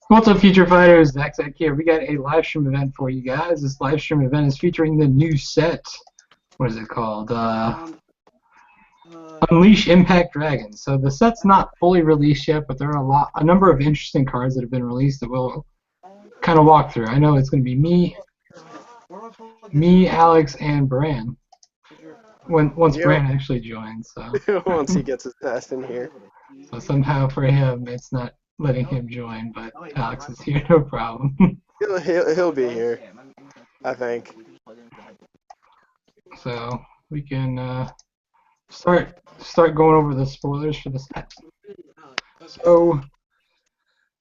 What's up, Future Fighters? Zach here. We got a live stream event for you guys. This live stream event is featuring the new set. What is it called? Unleash Impact Dragons. So the set's not fully released yet, but there are a number of interesting cards that have been released that we'll kind of walk through. I know it's going to be me, Alex, and Bran. Once Bran actually joins. So once he gets his ass in here. So somehow for him, it's not letting him join, but Alex is here, no problem. He'll be here, I think. So we can start going over the spoilers for the set. So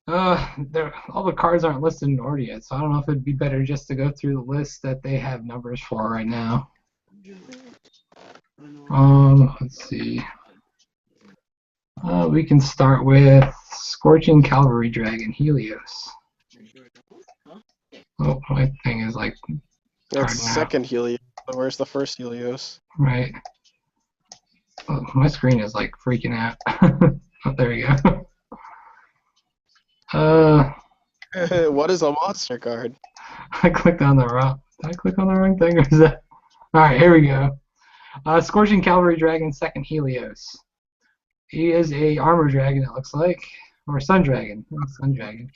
all the cards aren't listed in order yet, so I don't know if it'd be better just to go through the list that they have numbers for right now. Let's see. We can start with Scorching Cavalry Dragon, Helios. Oh, my thing is like... That's second Helios. Where's the first Helios? Right. Oh, my screen is like freaking out. Oh, there we go. What is a monster card? I clicked on the wrong... Did I click on the wrong thing, or is that... Alright, here we go. Scorching Cavalry Dragon, second Helios. He is a armor dragon, it looks like, or sun dragon. Oh, sun dragon.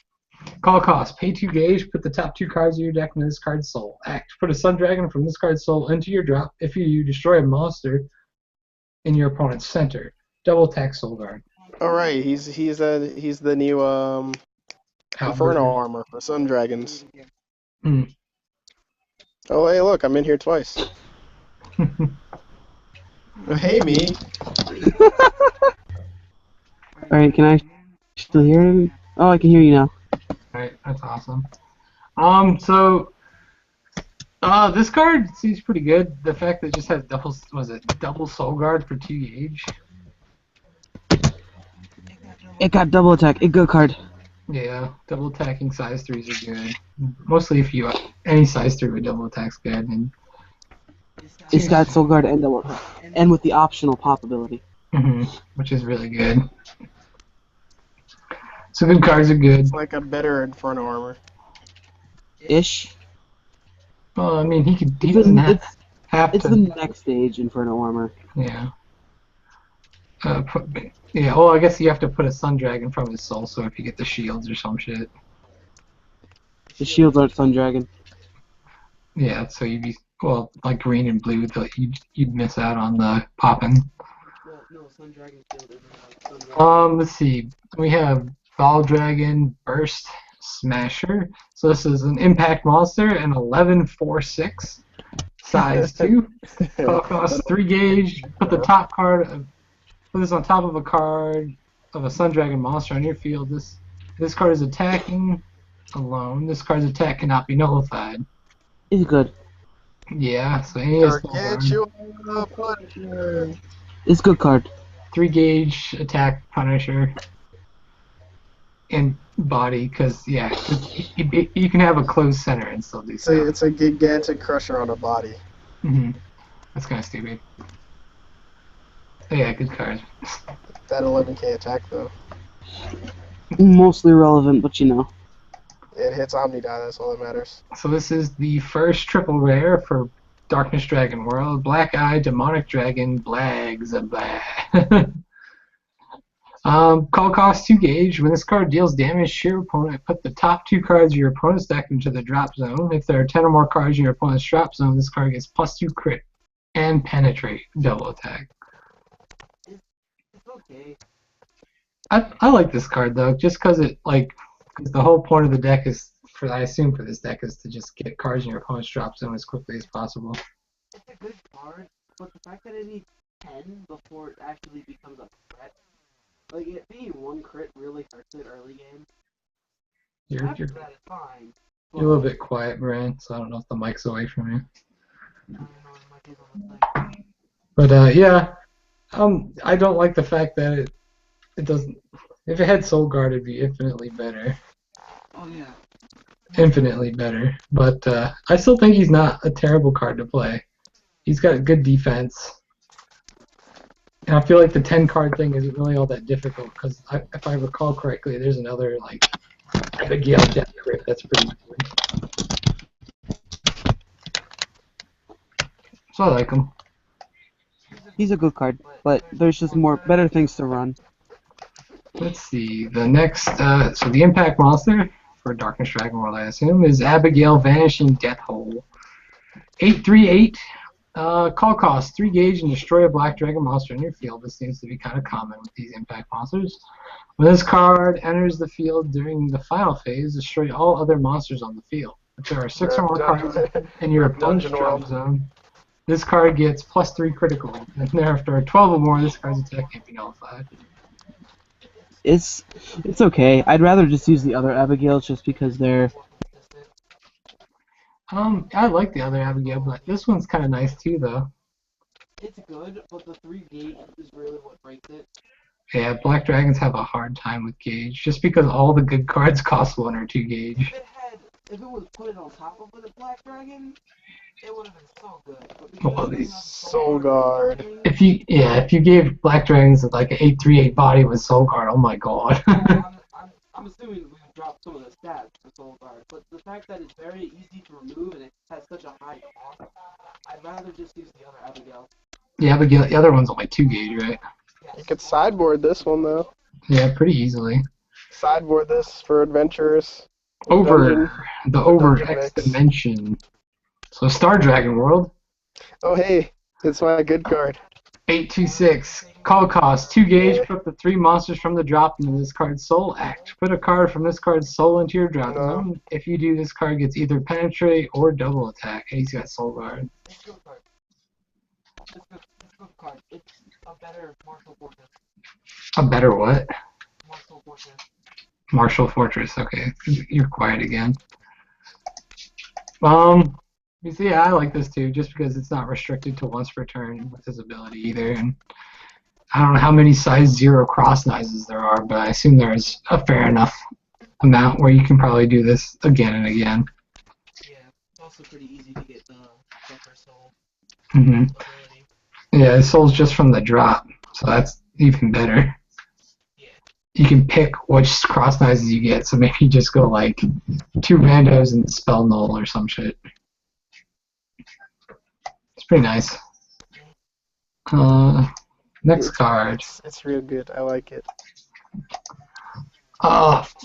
Call cost: pay 2 gauge. Put the top 2 cards of your deck into this card's soul. Act: put a sun dragon from this card's soul into your drop. If you destroy a monster in your opponent's center, double attack soul guard. All right, he's the new Inferno armor for sun dragons. Hmm. Oh hey, look, I'm in here twice. Hey me. Alright, can I still hear him? Oh, I can hear you now. Alright, that's awesome. So this card seems pretty good. The fact that it just has double soul guard for 2 gauge. It got double attack. A good card. Yeah, double attacking size 3s are good. Mostly if you any size 3 with double attack's good. And it's got soul guard and double attack, and with the optional pop ability. Which is really good. So good cards are good. It's like a better Inferno armor. Ish. Well, I mean, he doesn't have to. It's the next stage Inferno armor. Yeah. Yeah. Well, I guess you have to put a sun dragon from his soul, so if you get the shields or some shit. The shields aren't sun dragon. Yeah. So you'd be like green and blue. You'd miss out on the popping. No, sun dragon shield isn't. Let's see. We have Ball Dragon Burst Smasher. So this is an impact monster, an 11/4/6, size 2. Call cost 3 gauge. Put the top card. Put this on top of a card of a Sun Dragon monster on your field. This card is attacking alone. This card's attack cannot be nullified. It's good. Yeah. So any of It's good card. 3 gauge attack Punisher. And body, because yeah, you can have a closed center and still do so. It's a gigantic crusher on a body. That's kind of stupid. Yeah, good card. That 11k attack though. Mostly irrelevant, but you know. It hits Omnidie, that's all that matters. So this is the first triple rare for Darkness Dragon World. Black Eye, Demonic Dragon, Blagzablah. Call cost 2 gauge. When this card deals damage to your opponent, put the top 2 cards of your opponent's deck into the drop zone. If there are 10 or more cards in your opponent's drop zone, this card gets +2 crit and penetrate, double attack. It's okay. I like this card though, just because the whole point of the deck is, I assume for this deck, is to just get cards in your opponent's drop zone as quickly as possible. It's a good card, but the fact that it needs 10 before it actually becomes a threat. Like, it being 1 crit really hurts it early game. After that, it's fine. You're a little bit quiet, Brian, so I don't know if the mic's away from you. I don't know what my case looks like. But, yeah. I don't like the fact that it doesn't... If it had Soul Guard, it'd be infinitely better. Oh, yeah. Infinitely better. But, I still think he's not a terrible card to play. He's got good defense. And I feel like the 10 card thing isn't really all that difficult because if I recall correctly, there's another like Abigail Death Crit, that's pretty good. So I like him. He's a good card, but there's just better things to run. Let's see, the next, so the impact monster for Darkness Dragon World, I assume, is Abigail Vanishing Death Hole. 8/3/8, call cost 3 gauge and destroy a black dragon monster in your field. This seems to be kind of common with these impact monsters. When this card enters the field during the final phase, destroy all other monsters on the field. If there are 6 or more cards in your opponent's drop zone, this card gets +3 critical. And thereafter 12 or more, this card's attack can't be nullified. It's okay. I'd rather just use the other Abigails just because they're... I like the other Abigail, but this one's kind of nice too, though. It's good, but the 3 gauge is really what breaks it. Yeah, black dragons have a hard time with gauge, just because all the good cards cost 1 or 2 gauge. If it was put on top of the black dragon, it would have been so good. Well, Soul Guard. If you gave black dragons like an 8/3/8 body with Soul Guard, oh my god. I'm assuming we would drop some of the stats for Soul Guard, but the fact that it's very easy to remove and it has such a high cost, I'd rather just use the other Abigail. Yeah, but the other one's only 2 gauge, right? You could sideboard this one though. Yeah, pretty easily. Sideboard this for adventurers. Over the over Dungeon X mix. dimension. So Star Dragon World, Oh hey, it's my good card. 8/2/6. Call cost 2 gauge. Put up to 3 monsters from the drop into this card's soul. Act. Put a card from this card's soul into your drop zone. If you do, this card gets either penetrate or double attack. And he's got Soul Guard. It's a good card. It's a good card. It's a better Martial Fortress. A better what? Martial Fortress. Martial Fortress. Okay, you're quiet again. You see, I like this too, just because it's not restricted to once per turn with his ability either. And I don't know how many size 0 cross knives there are, but I assume there's a fair enough amount where you can probably do this again and again. Yeah, it's also pretty easy to get the Buffer Soul hmm ability. Yeah, his soul's just from the drop, so that's even better. Yeah. You can pick which cross knives you get, so maybe you just go like 2 randos and spell null or some shit. It's pretty nice. Next card. It's real good. I like it.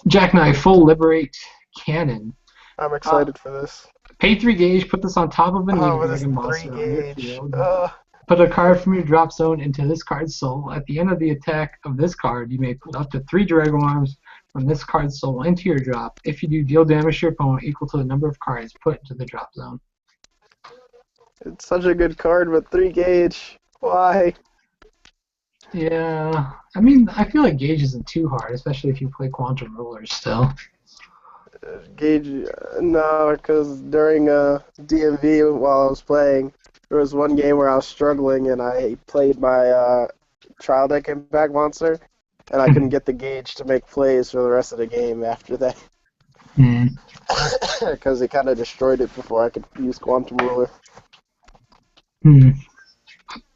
Jackknife Full Liberate Cannon. I'm excited for this. Pay 3 gauge, put this on top of an Oh, with this dragon 3 monster on your gauge. field. Put a card from your drop zone into this card's soul. At the end of the attack of this card, you may put up to 3 Dragon Arms from this card's soul into your drop. If you do, deal damage to your opponent equal to the number of cards put into the drop zone. It's such a good card, but 3 gauge. Why? Yeah, I mean, I feel like gauge isn't too hard, especially if you play Quantum Rulers still. Gauge, no, because during DMV while I was playing, there was one game where I was struggling and I played my trial deck impact monster, and I couldn't get the gauge to make plays for the rest of the game after that. Because it kind of destroyed it before I could use Quantum Ruler.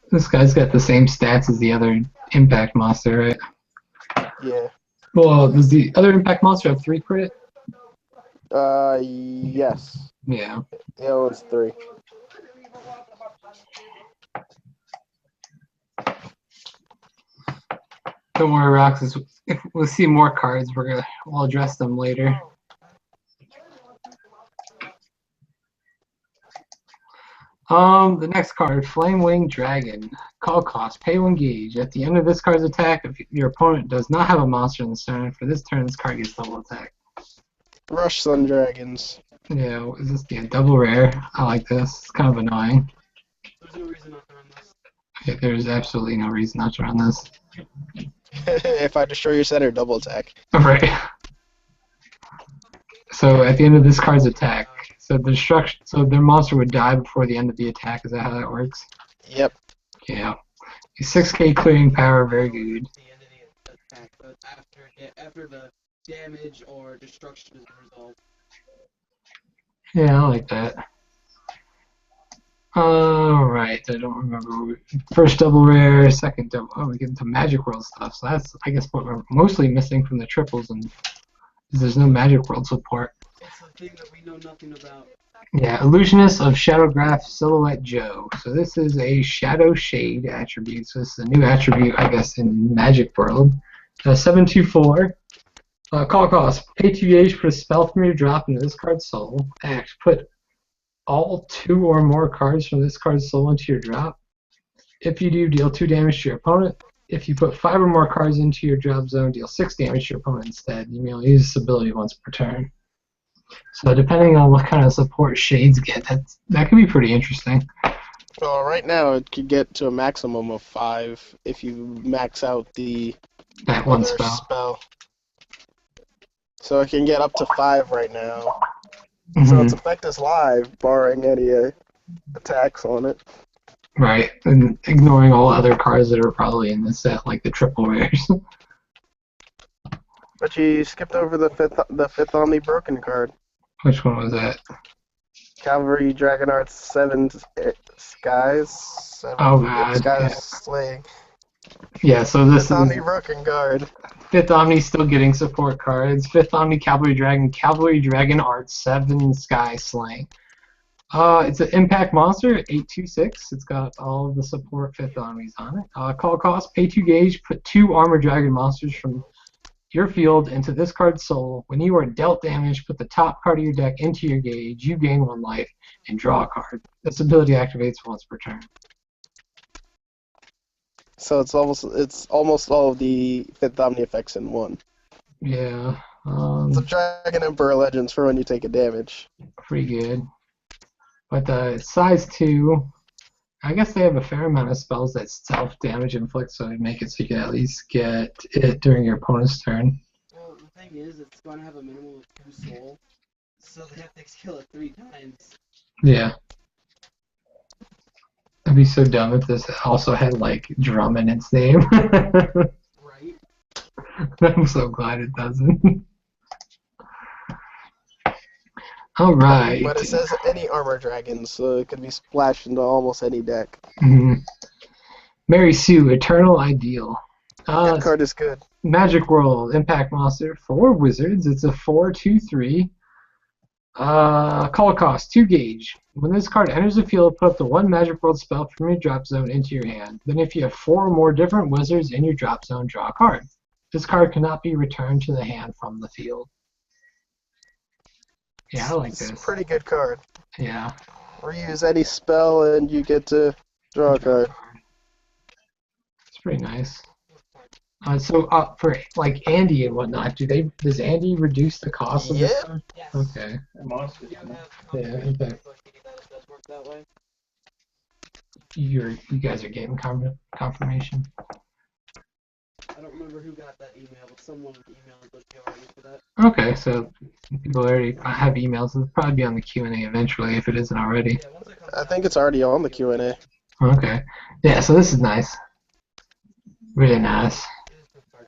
This guy's got the same stats as the other impact monster, right? Yeah. Well, does the other impact monster have 3 crit? Yes. Yeah. Yeah, it was 3. Don't worry, Roxas. If we'll see more cards, we'll address them later. The next card, Flamewing Dragon. Call cost, pay 1 gauge. At the end of this card's attack, if your opponent does not have a monster in the turn, for this turn, this card gets double attack. Rush Sun Dragons. Yeah, is this double rare? I like this. It's kind of annoying. There's no reason not to run this. Yeah, there's absolutely no reason not to run this. If I destroy your center, double attack. Right. So at the end of this card's attack, so their monster would die before the end of the attack. Is that how that works? Yep. Yeah. 6k clearing power, very good. The end of the attack, but after the damage or destruction is resolved. Yeah, I like that. Alright, I don't remember. First double rare, second double. Oh, we get into Magic World stuff. So that's, I guess, what we're mostly missing from the triples and because there's no Magic World support. It's a thing that we know nothing about. Yeah, Illusionist of Shadowgraph Silhouette Joe. So this is a Shadow Shade attribute. So this is a new attribute, I guess, in Magic World. 7/2/4. Call cost. Pay 2 gauge, put a spell from your drop into this card's soul. Act. Put all 2 or more cards from this card's soul into your drop. If you do, deal 2 damage to your opponent. If you put 5 or more cards into your drop zone, deal 6 damage to your opponent instead. You may only use this ability once per turn. So depending on what kind of support Shades get, that could be pretty interesting. Well, right now it could get to a maximum of 5 if you max out the That one other spell. So it can get up to 5 right now. So Mhm. its effect is live, barring any attacks on it. Right, and ignoring all other cards that are probably in the set, like the triple rares. But you skipped over the fifth Omni Broken card. Which one was that? Cavalry Dragonheart 7 Skies. 7 Oh god. Skies Yeah. Slaying. Yeah, so this Fifth is Omni Broken card. 5th Omni still getting support cards. 5th Omni Cavalry Dragon Art 7 Sky Slang. It's an impact monster, 8/2/6. It's got all of the support 5th Omnis on it. Call cost, pay 2 gauge, put 2 Armor Dragon monsters from your field into this card's soul. When you are dealt damage, put the top card of your deck into your gauge. You gain 1 life and draw a card. This ability activates once per turn. So it's almost all of the Fifth Omni effects in one. Yeah, It's a Dragon Emperor Legends for when you take a damage. pretty good. But size 2, I guess they have a fair amount of spells that self-damage inflict, so they make it so you can at least get it during your opponent's turn. Well, the thing is, it's going to have a minimum of 2 soul, so they have to kill it 3 times. Yeah. That'd be so dumb if this also had, like, drum in its name. Right? I'm so glad it doesn't. Alright. But it says any armor dragons, so it could be splashed into almost any deck. Mary Sue, Eternal Ideal. That card is good. Magic World, Impact Monster, 4 Wizards. It's a 4/2/3. Call cost, 2 gauge. When this card enters the field, put up the 1 Magic World spell from your drop zone into your hand. Then if you have 4 or more different wizards in your drop zone, draw a card. This card cannot be returned to the hand from the field. Yeah, I like this. It's a pretty good card. Yeah. Reuse any spell and you get to draw a card. It's pretty nice. So for like Andy and whatnot, does Andy reduce the cost of this Yeah. card? Yes. Okay. You have Yeah, okay. that it does work that way. You guys are getting confirmation. I don't remember who got that email, but someone emailed us already for that. Okay, so people already have emails. It'll probably be on the Q&A eventually if it isn't already. Yeah, once it comes I out, think it's already on the Q&A. Okay. Yeah, so this is nice. Really nice. it is good card.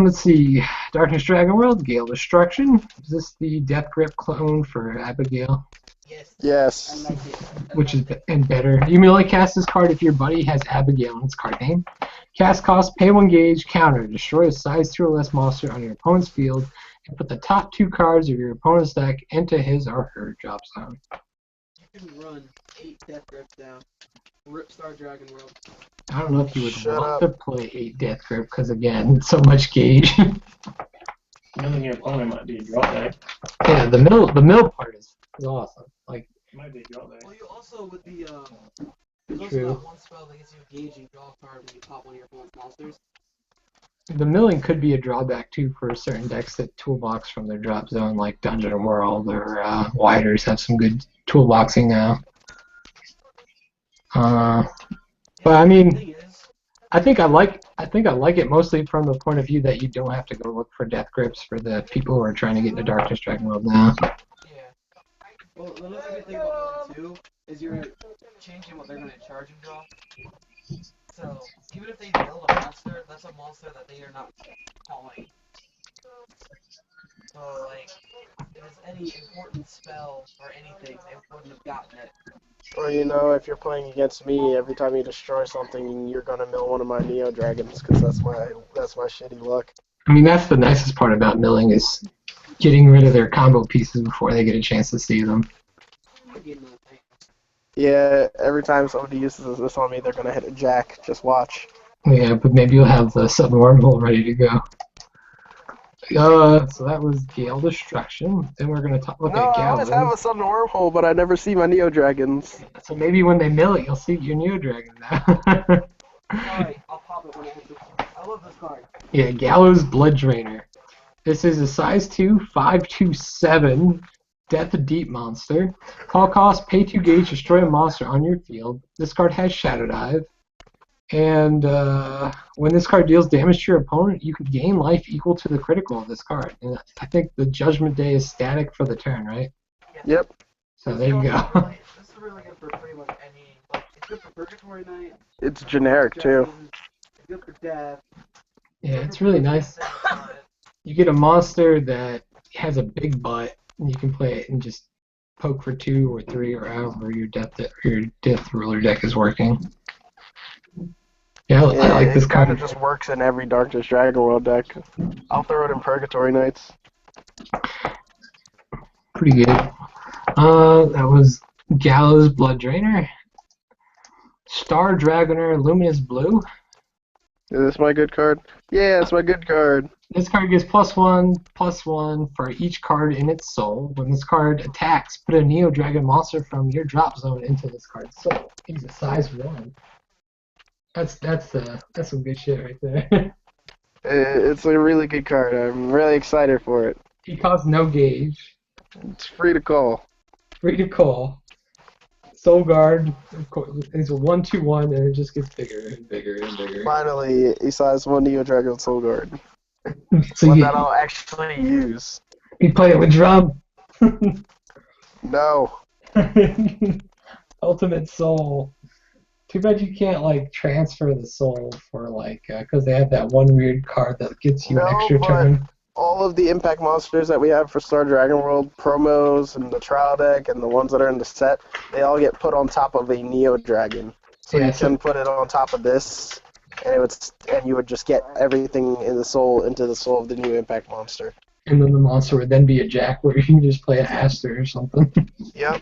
Let's see. Darkness Dragon World, Gale Destruction. Is this the Death Grip clone for Abigail? Yes. I Yes. like it. Which is and better. You may only cast this card if your buddy has Abigail in its card name. Cast cost, pay 1 gauge, counter. Destroy a size 2 or less monster on your opponent's field and put the top 2 cards of your opponent's deck into his or her drop zone. You can run 8 Death Grips down. Rip Star Dragon World. I don't know if you would Shut want up. to play 8 Death Grip because, again, so much gauge. Milling your opponent might be a draw deck. Yeah, the mill part is awesome. Like, Might be a draw deck. Well, you also with the there's also True. that one spell that gets you a gauge and draw a card when you pop one of your opponent's monsters. the milling could be a drawback too for certain decks that toolbox from their drop zone, like Dungeon World or Widers have some good toolboxing now. But I The mean, thing is, I think I like it mostly from the point of view that you don't have to go look for death grips for the people who are trying to get into Darkness Dragon World now. yeah. Well, another good thing about that too is you're changing what they're going to charge and draw. So even if they build a monster, that's a monster that they are not calling. So like, if there's any important spell or anything, they wouldn't have gotten it. Or if you're playing against me, every time you destroy something, you're gonna mill one of my Neo Dragons, because that's my shitty luck. I mean, that's the nicest part about milling is getting rid of their combo pieces before they get a chance to see them. Yeah, every time somebody uses this on me, they're gonna hit a jack. Just watch. Yeah, but maybe you'll have the sudden wormhole ready to go. So that was Gale Destruction. Then we're gonna look No, at I always Galen. have a sudden wormhole, but I never see my Neo Dragons. So maybe when they mill it, you'll see your Neo Dragon now. Alright, I'll pop it when I hit this. I love this card. Yeah, Gallows Blood Drainer. This is a size 2, 5/7 Death Deep monster. Call cost, pay 2 gauge, destroy a monster on your field. This card has Shadow Dive. And when this card deals damage to your opponent, you can gain life equal to the critical of this card. And I think the Judgment Day is static for the turn, right? Yep. So there you go. This is really good for pretty much any. Like, it's good for Purgatory Knight. It's generic too. It's good for Death. Yeah, it's really nice. You get a monster that has a big butt, and you can play it and just poke for 2 or 3 or however your Death Ruler deck is working. Yeah, I like this It kind card. of just works in every Darkness Dragon World deck. I'll throw it in Purgatory Knights. Pretty good. That was Gallows Blood Drainer. Star Dragoner Luminous Blue. Is this my good card? Yeah, it's my good card. This card gives +1/+1 for each card in its soul. When this card attacks, put a Neo Dragon monster from your drop zone into this card's soul. He's a size 1. That's some good shit right there. It's a really good card. I'm really excited for it. He costs no gauge. It's free to call. Free to call. Soul Guard, of course, is a 1/1, and it just gets bigger and bigger and bigger. Finally, a size 1 Neo Dragon Soul Guard. So One you, that I'll actually use. you play it with drum. No. Ultimate Soul. Too bad you can't like transfer the soul for like because they have that one weird card that gets you an No, extra but- turn. All of the Impact monsters that we have for Star Dragon World promos and the trial deck and the ones that are in the set, they all get put on top of a Neo Dragon. So Yeah, you so- can put it on top of this, and you would just get everything in the soul into the soul of the new Impact monster. And then the monster would then be a Jack where you can just play a Aster or something. Yep.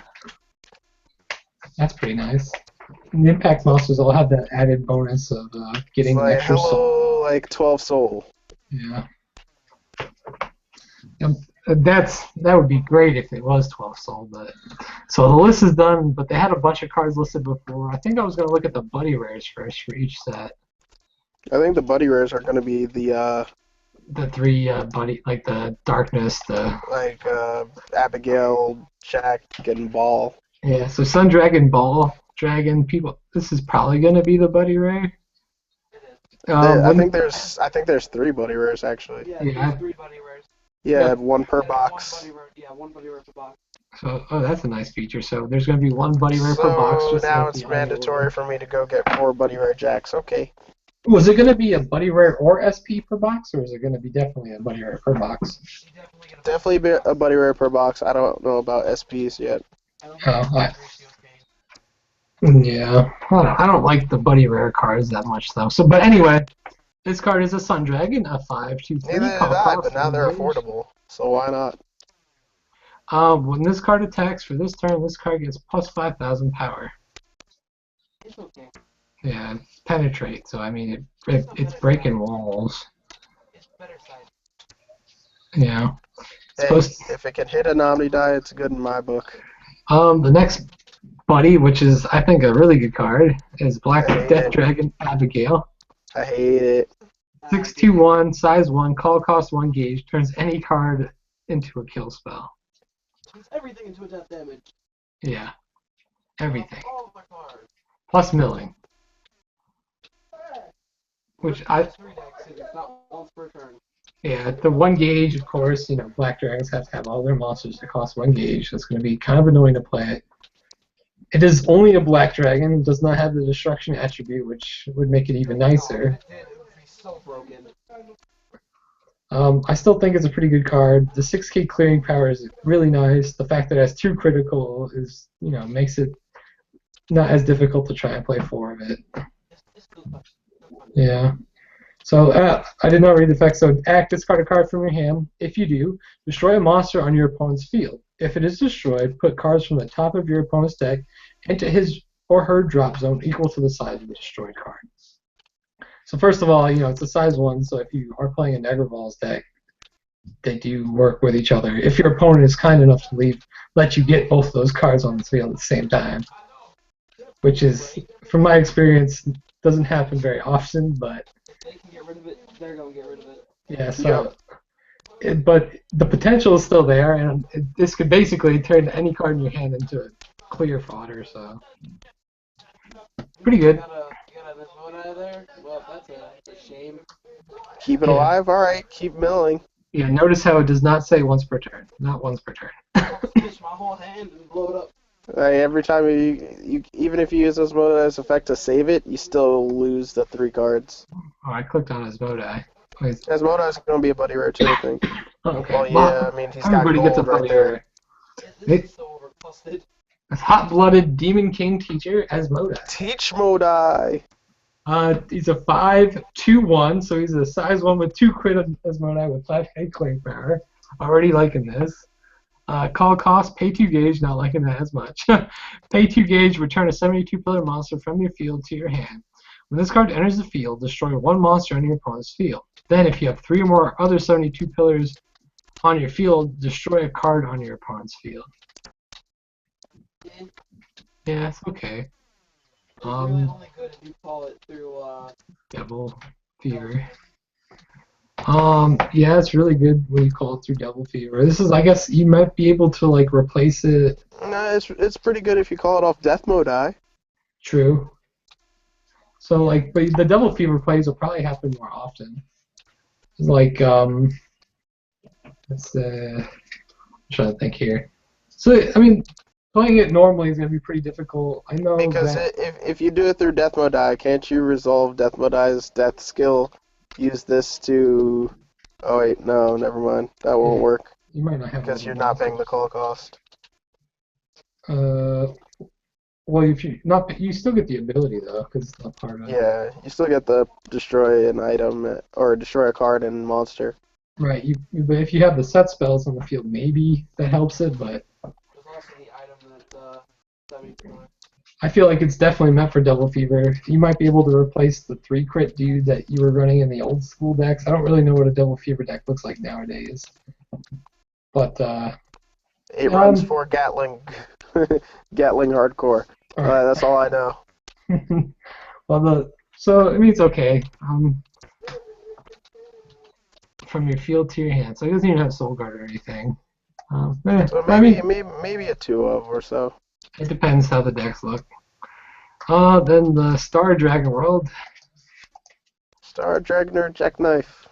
That's pretty nice. And the Impact monsters all have that added bonus of getting It's an like, extra soul. hello, like 12 soul. Yeah. That would be great if it was 12 soul, but so the list is done, but they had a bunch of cards listed before. I think I was gonna look at the buddy rares first for each set. I think the buddy rares are going to be the The 3 buddy, like the Darkness, the Abigail, Jack, and Ball. yeah. So Sun Dragon, Ball Dragon, people. This is probably gonna be the buddy rare. I think there's 3 buddy rares actually. Yeah, Yeah. there's 3 buddy rares. Yeah, 1 per And box. one buddy rare per box. So that's a nice feature. So there's gonna be 1 buddy rare per box. So Just now like it's the other mandatory one. for me to go get 4 buddy rare jacks. Okay. Was it gonna be a buddy rare or SP per box, or is it gonna be definitely a buddy rare per box? You definitely get Definitely be a buddy rare per box. I don't know about SPs yet. I don't Oh, think I- it's ratio change. Yeah, I don't like the buddy rare cards that much though. So, but anyway, this card is a Sun Dragon, a 5/2/3. Neither did I, but now they're affordable. So why not? When this card attacks for this turn, this card gets +5,000 power. It's okay. Yeah, it's penetrate. So I mean, it's breaking walls. It's better side. Yeah. Hey, Supposed if it can hit an Omni die, it's good in my book. The next buddy, which is I think a really good card, is Black I hate Death it. Dragon Abigail. I hate it. 6/2/1, size 1, call cost 1 gauge, turns any card into a kill spell. Turns everything into a death damage. Yeah. Everything. All the cards. Plus milling. Which I 3 decks, and it's not once per turn. yeah, the 1 gauge, of course, Black Dragons have to have all their monsters that cost 1 gauge. That's gonna be kind of annoying to play it. It is only a Black Dragon, it does not have the destruction attribute, which would make it even nicer. No, if it did, it would be so broken. I still think it's a pretty good card. The 6k clearing power is really nice. The fact that it has 2 critical is, makes it not as difficult to try and play 4 of it. It's still fun. Yeah. So I did not read the effects. So discard a card from your hand. If you do, destroy a monster on your opponent's field. If it is destroyed, put cards from the top of your opponent's deck into his or her drop zone equal to the size of the destroyed card. So first of all, it's a size 1. So if you are playing a Negerval's deck, they do work with each other. If your opponent is kind enough to let you get both of those cards on the field at the same time, which is, from my experience, doesn't happen very often, but If they can get rid of it, they're gonna get rid of it. yeah. So, but the potential is still there, and this could basically turn any card in your hand into a clear fodder. So, pretty good. You got an Asmodai there? Well, that's a shame. Keep it Yeah. alive. All right, keep milling. Yeah. Notice how it does not say once per turn. Not once per turn. Finish my whole hand and blow it up. Every time you even if you use Asmodai's effect to save it, you still lose the 3 cards. Oh, I clicked on Asmodai. Wait. Asmodai's going to be a buddy rare too, I think. Oh, okay. Well, yeah, I mean, he's got Everybody gets a gold right buddy there. rare. This is so overcosted. A hot-blooded Demon King teacher Asmodai. Teach Modai. He's a 5/2/1, so he's a size 1 with 2 crit Asmodai with 5 hit clearing power. Already liking this. Call cost, pay 2 gauge, not liking that as much. Pay 2 gauge, return a 72-pillar monster from your field to your hand. When this card enters the field, destroy 1 monster on your opponent's field. Then, if you have 3 or more other 72 pillars on your field, destroy a card on your opponent's field. Yeah, it's okay. It's really only good if you call it through, Devil Fever. Yeah, it's really good when you call it through Devil Fever. This is, I guess, you might be able to like replace it. No, it's pretty good if you call it off Death Modai. True. So like, but the Devil Fever plays will probably happen more often. Like, let's I'm trying to think here. So I mean, playing it normally is gonna be pretty difficult. I know Because that. if you do it through Death Modai, can't you resolve Death Modai's death skill? Use this to. Oh wait, no, never mind. That won't work You might not have. because all you're the not paying monsters. the call cost. Well, if you not, you still get the ability though, because it's not part of. Yeah, you still get the destroy an item or destroy a card and monster. Right. But if you have the set spells on the field, maybe that helps it. But there's also the item that, I feel like it's definitely meant for Devil Fever. You might be able to replace the 3 crit dude that you were running in the old school decks. I don't really know what a Devil Fever deck looks like nowadays. But It runs for Gatling, Gatling hardcore. alright. That's all I know. Well, so I mean it's okay. From your field to your hand, so it doesn't even have Soul Guard or anything. So I mean, maybe a 2 of or so. it depends how the decks look. Then the Star Dragon World. Star Dragoner Jackknife.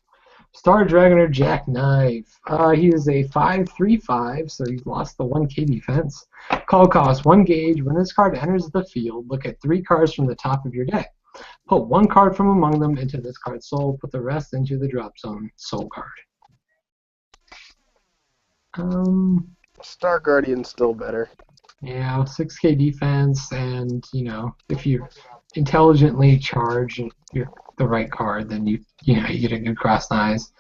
Star Dragoner Jackknife. He is a 5/3/5, so he's lost the 1k defense. Call cost 1 gauge. When this card enters the field, look at 3 cards from the top of your deck. Put 1 card from among them into this card's soul. Put the rest into the drop zone soul card. Star Guardian's still better. Yeah, 6k defense, and if you intelligently charge the right card, then you get a good cross eyes.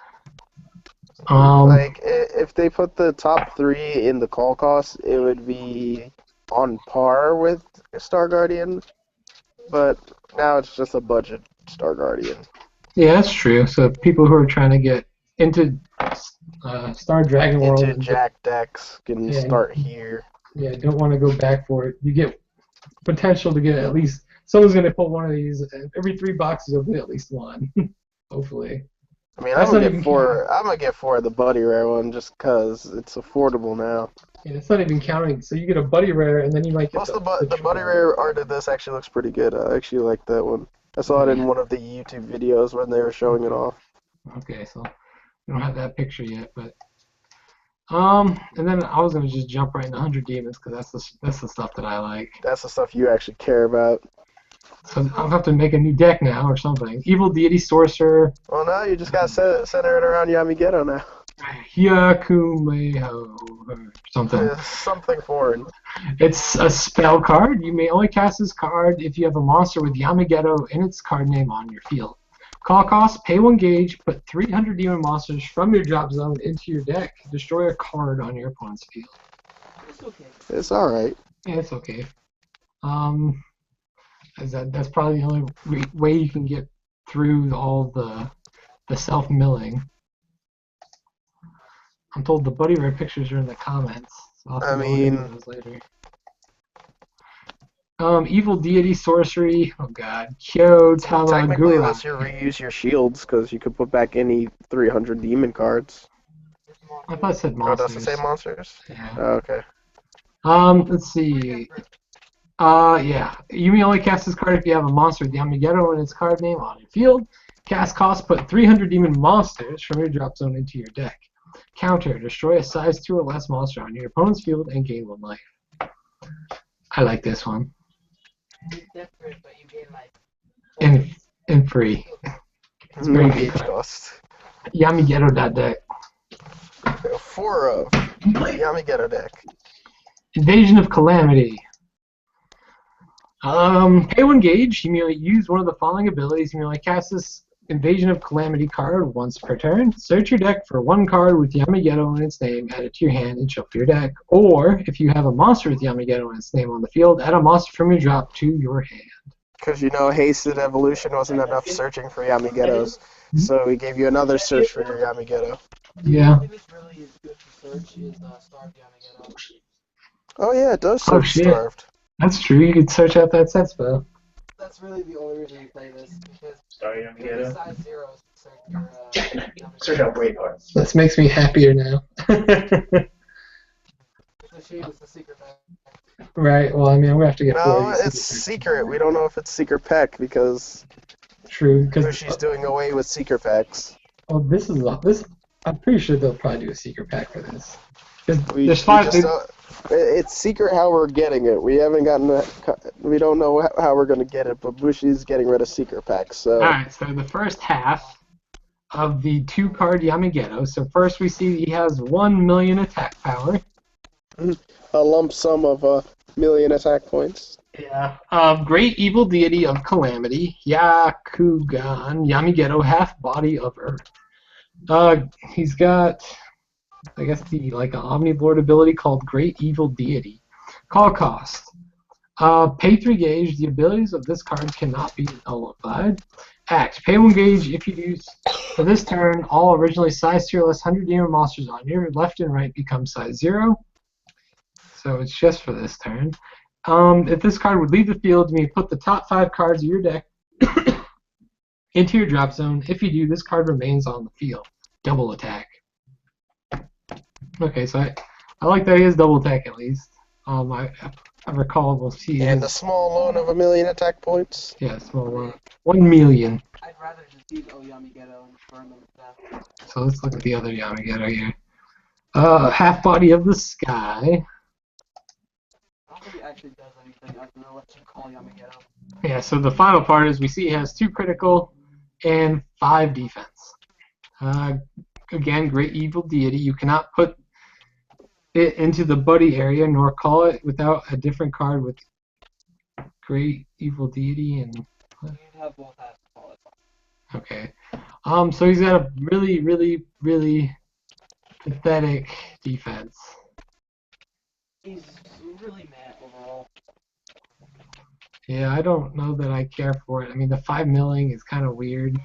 Like if they put the top 3 in the call cost, it would be on par with Star Guardian. But now it's just a budget Star Guardian. Yeah, that's true. So people who are trying to get into Star Dragon World Into and Jack decks can Yeah. start here. don't want to go back for it. You get potential to get at least someone's going to pull one of these. Every 3 boxes, you'll get at least one, hopefully. I mean, That's I'm not gonna even get 4. I'm gonna get 4 of the Buddy Rare one just because it's affordable now. And it's not even counting. So you get a buddy rare, and then you might get Plus, the Buddy Rare art of this actually looks pretty good. I actually like that one. I saw it in one of the YouTube videos when they were showing it off. Okay, so we don't have that picture yet, but and then I was gonna just jump right into 100 Demons because that's the stuff that I like. That's the stuff you actually care about. So I'll have to make a new deck now or something. Evil Deity Sorcerer, Well, now you just got to center it around Yamigeto now. Hyakumeho. or something. Something foreign. It's a spell card. You may only cast this card if you have a monster with Yamageto in its card name on your field. Call cost, pay 1 gauge, put 300 demon monsters from your drop zone into your deck. Destroy a card on your opponent's field. It's okay. It's alright. Yeah, it's okay. That's probably the only way you can get through all the self-milling. I'm told the Buddy Rare pictures are in the comments. So I'll have to go into those later. Evil Deity Sorcery. Oh god. Kyo Technically, Tamagura. lets you reuse your shields because you could put back any 300 demon cards. I thought it said Oh, monsters. does it say monsters? Yeah. Oh, okay. Let's see. Yeah. You may only cast this card if you have a monster with Yamageto in its card name on your field. Cast cost, put 300 demon monsters from your drop zone into your deck. Counter, destroy a size 2 or less monster on your opponent's field and gain 1 life. I like this one. It's different, but you gain life. And free. It's very No good. gauge cost. Yamageto deck. 4 of Yamageto deck. Invasion of Calamity. Pay 1 gauge. You may use one of the following abilities. You may only cast this Invasion of Calamity card once per turn. Search your deck for 1 card with Yamageto in its name, add it to your hand, and shuffle your deck. Or, if you have a monster with Yamageto in its name on the field, add a monster from your drop to your hand. Because you know, Hasted Evolution wasn't enough searching for Yamagetos, so we gave you another search for your Yamageto. Yeah. The thing that's really is good to search is Starved Yamageto. Oh yeah, it does Oh, search shit. Starved. That's true. You could search out that set spell. That's really the only reason you play this, because Sorry, if Yamageto. it's size 0, it's search your Yamageto. Search out weight cards. This makes me happier now. It's a shame it's a secret pack. Right. Well, I mean, I'm gonna have to get No, 4 of these it's secret secret. We don't know if it's secret pack because packs. True. Because she's doing away with secret packs. oh, this is this. I'm pretty sure they'll probably do a secret pack for this. 'Cause We there's just 5. don't- it's secret how we're getting it. We haven't gotten that. We don't know how we're gonna get it, but Bushi's getting rid of secret packs. So Alright, so the first half of the 2-card Yamageto. So first we see he has 1 million attack power. a lump sum of 1,000,000 attack points. Yeah. Great Evil Deity of Calamity, Yakugan, Yamageto, half body of Earth. He's got, I guess, the like an Omnilord ability called Great Evil Deity. Call cost. Pay 3 gauge. The abilities of this card cannot be nullified. Act. Pay 1 gauge if you use for this turn. All originally size 2 or less 100 demon monsters on your left and right become size 0. So it's just for this turn. If this card would leave the field, you may put the top 5 cards of your deck into your drop zone. If you do, this card remains on the field. Double attack. Okay, so I like that he has double attack at least. I recall we'll see. And a small loan of 1,000,000 attack points. Yeah, small one. 1 million. I'd rather just use Yamageto and burn them to death. So let's look at the other Yamageto here. Half body of the sky. I don't think it actually does anything other than let you call Yamageto. Yeah, so the final part is we see he has 2 critical and 5 defense. Again, Great Evil Deity. You cannot put it into the buddy area nor call it without a different card with Great Evil Deity and. You'd have both halves to call it. Okay. So he's got a really, really, really pathetic defense. He's really mad overall. Yeah, I don't know that I care for it. I mean, the 5 milling is kind of weird.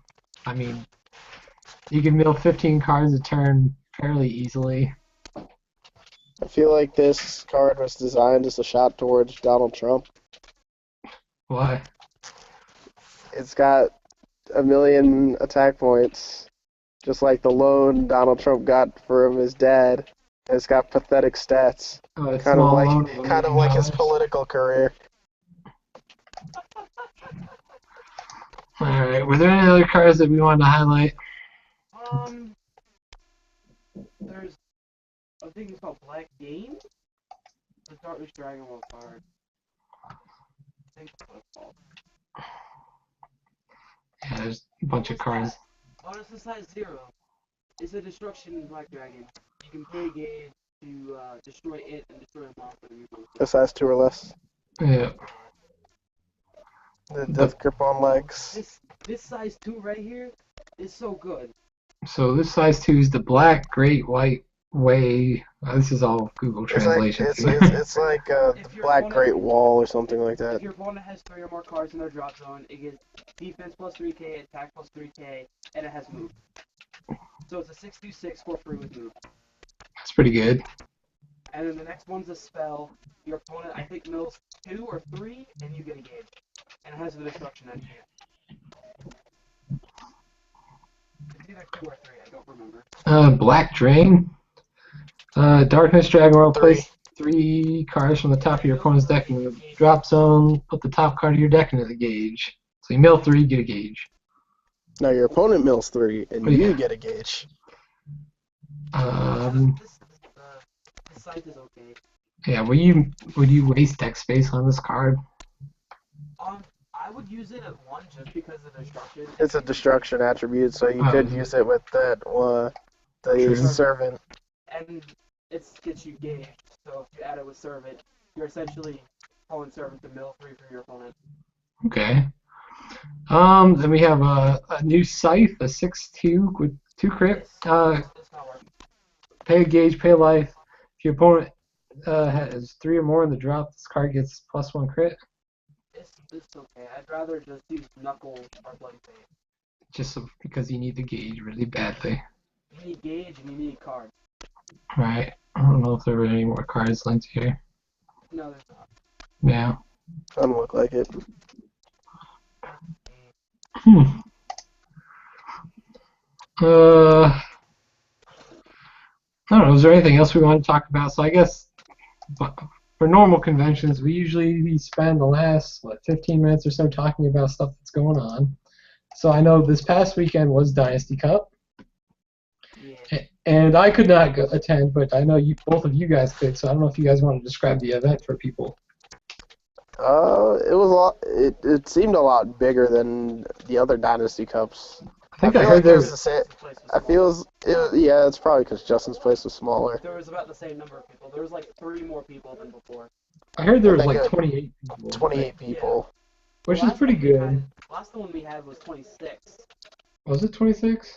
I mean, you can mill 15 cards a turn fairly easily. I feel like this card was designed as a shot towards Donald Trump. Why? It's got 1,000,000 attack points, just like the loan Donald Trump got from his dad. And it's got pathetic stats, Oh, it's kind of small loan like his $1 million. political career. Alright, were there any other cards that we wanted to highlight? There's, I think it's called Black Game. The Darkness Dragon Ball card. I think that's what it's called. Yeah, there's a bunch of cards. Oh, this is size 0. It's a Destruction Black Dragon. You can pay a gauge, to destroy it and destroy a monster. A size 2 or less. Yeah. The death grip on legs. This size 2 right here is so good. So this size 2 is the black, great, white way. This is all Google It's like translation. it's like the If your Black opponent- Great Wall or something like If that. your opponent has 3 or more cards in their drop zone, it gets defense plus 3k, attack plus 3k, and it has move. So it's a 6/6 for free with move. That's pretty good. And then the next one's a spell. Your opponent, I think, mills 2 or 3, and you get a gauge. And it has the destruction engine. It's either 2 or 3, I don't remember. Black Drain. Darkness Dragon World. 3. Place 3 cards from the top of your opponent's deck in the drop zone. Put the top card of your deck into the gauge. So you mill 3, get a gauge. Now your opponent mills 3, and Oh, yeah. you get a gauge. This site is okay. Yeah. Would you waste deck space on this card? I would use it at 1 just because of the destruction. It's a destruction attribute, so you could use it with that the True. servant. And it gets you gauged. So if you add it with servant, you're essentially calling servant to mill 3 for your opponent. Okay. Then we have a new Scythe, a 6/2 with 2 crit. It's not working. Pay a gauge, pay a life. If your opponent has 3 or more in the drop, this card gets +1 crit. It's okay. I'd rather just use Knuckle or Bloody Fate. Just because you need the gauge really badly. You need gauge and you need card. Right. I don't know if there were any more cards linked here. No, there's not. Yeah. Doesn't look like it. I don't know. Is there anything else we want to talk about? So I guess for normal conventions, we usually spend the last 15 minutes or so talking about stuff that's going on. So I know this past weekend was Dynasty Cup, Yeah. and I could not attend, but I know both of you guys could. So I don't know if you guys want to describe the event for people. It was a lot. It seemed a lot bigger than the other Dynasty Cups. I think I feel heard like it there was the same. This place was I small. yeah, it's probably because Justin's place was smaller. There was about the same number of people. There was like 3 more people than before. I heard there was I think like it- 28 people, 28 people. which The is last pretty one we good. had- Last one we had was 26, Was it 26?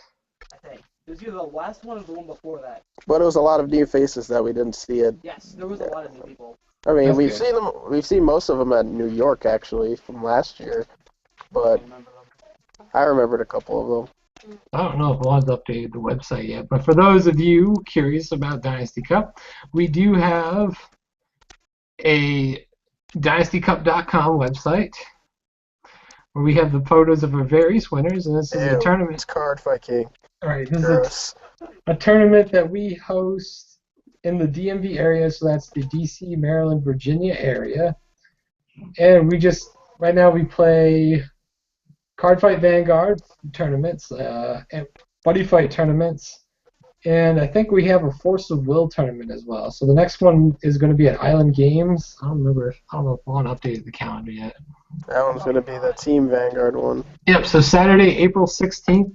I think. It was either the last one or the one before that. But it was a lot of new faces that we didn't see it. Yes, there was a lot of new people. I mean, That's we've good. seen them. We've seen most of them at New York actually from last year, I but remember them. I remembered a couple of them. I don't know if Juan's updated the website yet, but for those of you curious about Dynasty Cup, we do have a dynastycup.com website where we have the photos of our various winners, and this is a Ew, tournament. It's Card Fight King. All right, this is Gross. a tournament that we host in the DMV area, so that's the DC, Maryland, Virginia area, and right now we play Card Fight Vanguard tournaments, and Buddy Fight tournaments, and I think we have a Force of Will tournament as well. So the next one is going to be at Island Games. I don't know if Juan updated the calendar yet. That one's gonna be the Team Vanguard one. Yep, so Saturday, April 16th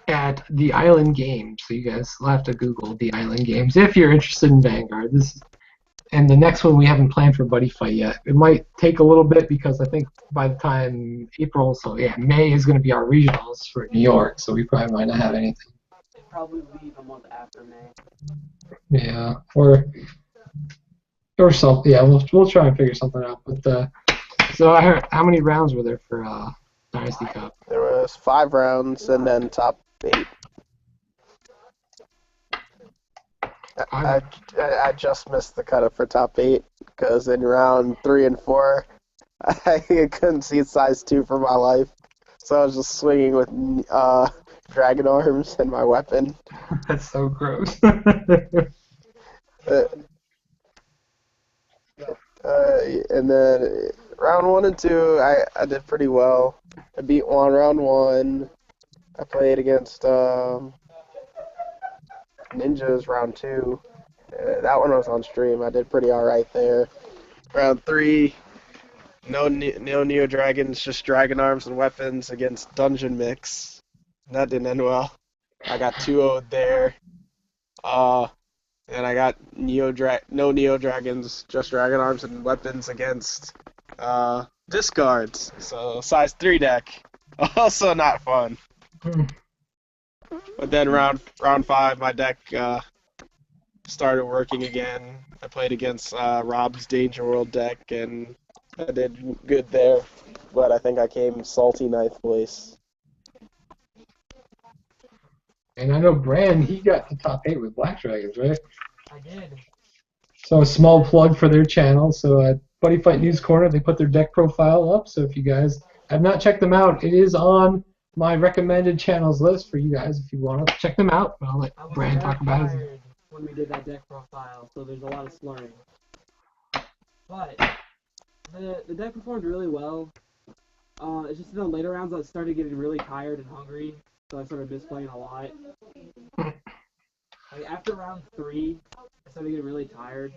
at the Island Games. So you guys will have to Google the Island Games if you're interested in Vanguard. And the next one we haven't planned for Buddy Fight yet. It might take a little bit because I think by the time April, so yeah, May is going to be our regionals for New York, so we probably might not have anything. They'd probably leave a month after May. Yeah, or something. Yeah, we'll try and figure something out. But so I heard, how many rounds were there for Dynasty Cup? There was 5 rounds and then top 8. I just missed the cutoff for top 8 because in round 3 and 4 I couldn't see size 2 for my life, so I was just swinging with dragon arms and my weapon. That's so gross. And then round 1 and 2 I did pretty well. I beat Juan round 1. I played against Ninjas round 2. That one was on stream. I did pretty alright there. Round 3, no Neo Dragons, just Dragon Arms and Weapons against Dungeon Mix. That didn't end well. I got 2-0'd there. And I got no Neo Dragons, just Dragon Arms and weapons against discards. So size 3 deck. Also not fun. Hmm. But then round 5, my deck started working again. I played against Rob's Danger World deck, and I did good there. But I think I came salty 9th place. And I know Bran, he got to top 8 with Black Dragons, right? I did. So a small plug for their channel. So at Buddy Fight News Corner, they put their deck profile up. So if you guys have not checked them out, it is on my recommended channels list for you guys if you want to check them out. I'll let I was Bran very talk about it. tired when we did that deck profile, so there's a lot of slurring. But the deck performed really well. It's just in the later rounds I started getting really tired and hungry, so I started misplaying a lot. Like after round 3, I started getting really tired.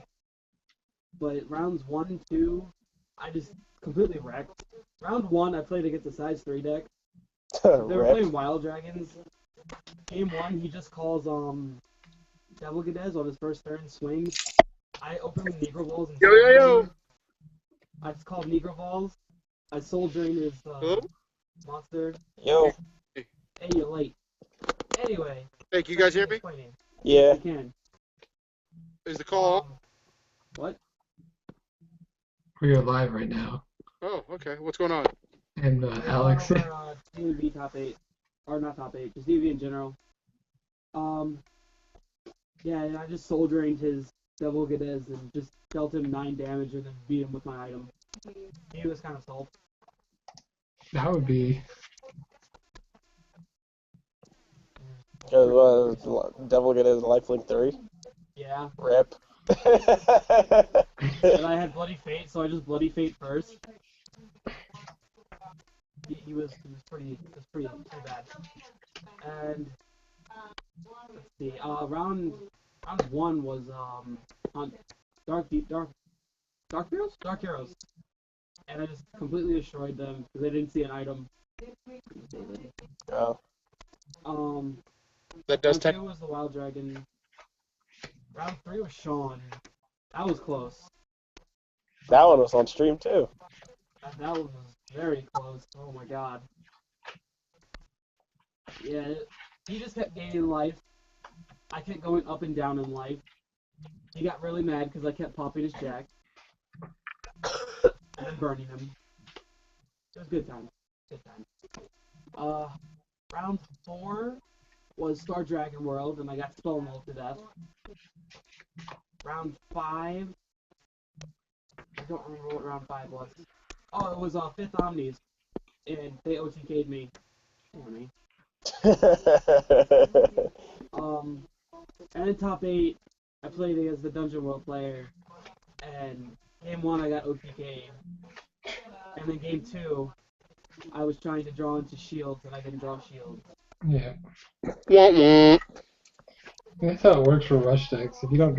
But rounds 1 and 2, I just completely wrecked. Round 1, I played against a size 3 deck. They were Rip. playing Wild Dragons. Game 1, he just calls Devil Gadez on his first turn, swings. I open with Negro Balls and I just called Negro Balls. I Soul Drain his monster. Yo. Hey, you're late. Anyway. Hey, can you guys hear me? Explaining. Yeah. I can. Is the call on? What? We're live right now. Oh, okay. What's going on? And Alex. D&V top 8. Or not top 8, just D&V in general. Yeah, and I just Soul Drained his Devil Gadez and just dealt him 9 damage and then beat him with my item. He was kind of salty. That would be. Devil get his lifelink 3. Yeah. Rip. And I had Bloody Fate, so I just Bloody Fate first. He was pretty too bad. And let's see, round 1 was on Dark Heroes, and I just completely destroyed them because they didn't see an item. Oh. That does Round 2 was the Wild Dragon. Round 3 was Sean. That was close. That one was on stream too. That was very close. Oh my god. Yeah, he just kept gaining life. I kept going up and down in life. He got really mad because I kept popping his jack. And then burning him. It was good time. Good time. Round 4 was Star Dragon World, and I got Spell Mauled to death. Round 5... I don't remember what round 5 was. Oh, it was 5th Omnis, and they OTK'd me. Damn me. And in top 8, I played against the Dungeon World player, and game 1 I got OTK'd. And then game 2, I was trying to draw into shields, and I didn't draw shields. Yeah. Yeah. That's how it works for rush decks. If you don't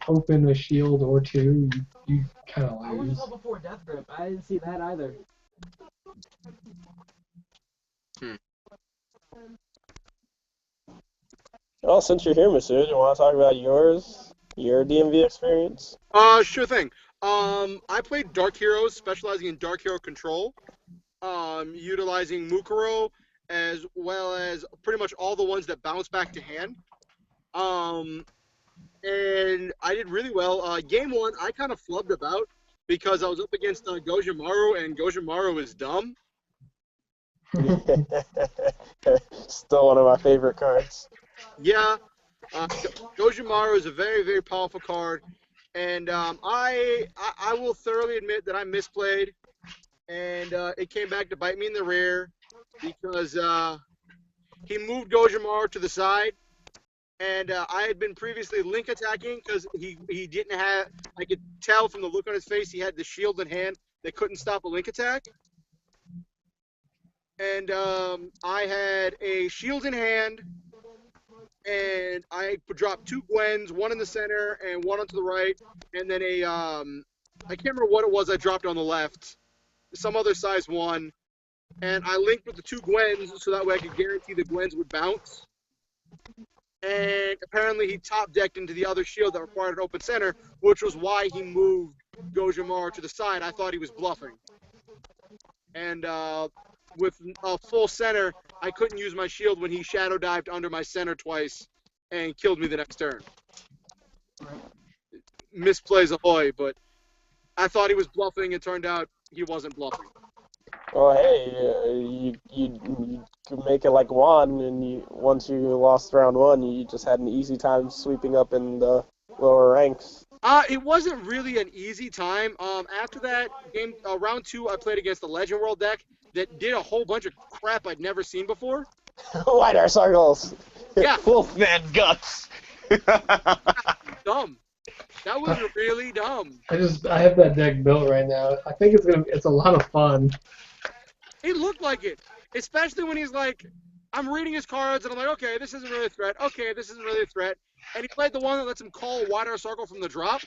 open a shield or two, you kind of I was lose. just up before Death Grip. I didn't see that either. Well, since you're here, Masood, you want to talk about your DMV experience? Sure thing. I played Dark Heroes, specializing in Dark Hero Control, utilizing Mukuro, as well as pretty much all the ones that bounce back to hand. And I did really well. Game 1, I kind of flubbed about because I was up against Gojimaru, and Gojimaru is dumb. Still one of my favorite cards. Yeah, Gojimaru is a very, very powerful card, and I will thoroughly admit that I misplayed, and it came back to bite me in the rear because he moved Gojimaru to the side, and I had been previously link attacking because he didn't have. I could tell from the look on his face he had the shield in hand that couldn't stop a link attack. And I had a shield in hand, and I dropped 2 Gwens, one in the center and one onto the right, and then I can't remember what it was I dropped on the left, some other size 1, and I linked with the 2 Gwens so that way I could guarantee the Gwens would bounce. and apparently he top decked into the other shield that required an open center, which was why he moved Gojimaro to the side. I thought he was bluffing. And with a full center, I couldn't use my shield when he shadow dived under my center twice and killed me the next turn. Misplays ahoy, but I thought he was bluffing. It turned out he wasn't bluffing. Well, hey, you could make it like Juan, and once you lost round 1, you just had an easy time sweeping up in the lower ranks. It wasn't really an easy time. After that game, round 2, I played against the Legend World deck that did a whole bunch of crap I'd never seen before. White Air Circles! Yeah. Wolfman Guts! Dumb. That was really dumb. I have that deck built right now. I think it's a lot of fun. It looked like it, especially when he's like, I'm reading his cards and I'm like, okay, this isn't really a threat. Okay, this isn't really a threat. And he played the one that lets him call a wider circle from the drop.